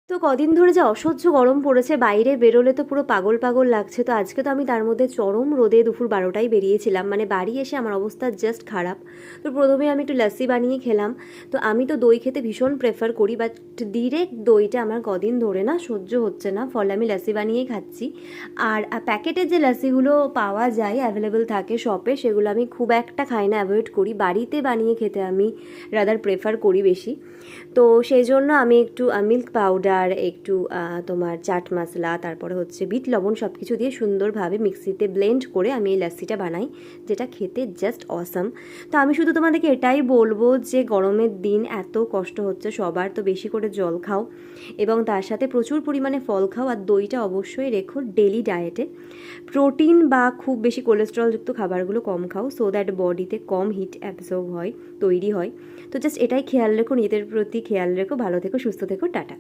তো কদিন ধরে যে অসহ্য গরম পড়েছে, বাইরে বেরোলে তো পুরো পাগল পাগল লাগছে। তো আজকে তো আমি তার মধ্যে চরম রোদে দুপুর 12টায় বেরিয়েছিলাম, মানে বাড়ি এসে আমার অবস্থা জাস্ট খারাপ। তো প্রথমে আমি একটু লাস্সি বানিয়ে খেলাম। তো আমি তো দই খেতে ভীষণ প্রেফার করি, বাট ডিরেক্ট দইটা আমার কদিন ধরে না সহ্য হচ্ছে না, ফলে আমি লাস্সি বানিয়েই খাচ্ছি। আর প্যাকেটের যে লাস্সিগুলো পাওয়া যায়, অ্যাভেলেবেল থাকে শপে, সেগুলো আমি খুব একটা খাই না, অ্যাভয়েড করি। বাড়িতে বানিয়ে খেতে আমি রাদার প্রেফার করি বেশি। তো সেই জন্য আমি একটু মিল্ক পাউডার, একটু তোমার চাট মশলা, তারপরে হচ্ছে বিট লবণ, সব কিছু দিয়ে সুন্দরভাবে মিক্সিতে ব্লেন্ড করে আমি এই লাস্সিটা বানাই, যেটা খেতে জাস্ট অসাম। তো আমি শুধু তোমাদেরকে এটাই বলবো যে গরমের দিন এত কষ্ট হচ্ছে সবার, তো বেশি করে জল খাও এবং তার সাথে প্রচুর পরিমাণে ফল খাও, আর দইটা অবশ্যই রেখো ডেলি ডায়েটে। প্রোটিন বা খুব বেশি কোলেস্ট্রলযুক্ত খাবারগুলো কম খাও, সো দ্যাট বডিতে কম হিট অ্যাবজর্ব হয়, তৈরি হয়। তো জাস্ট এটাই খেয়াল রেখো, নিজেদের প্রতি খেয়াল রেখো, ভালো থেকো, সুস্থ থেকো, টাটা।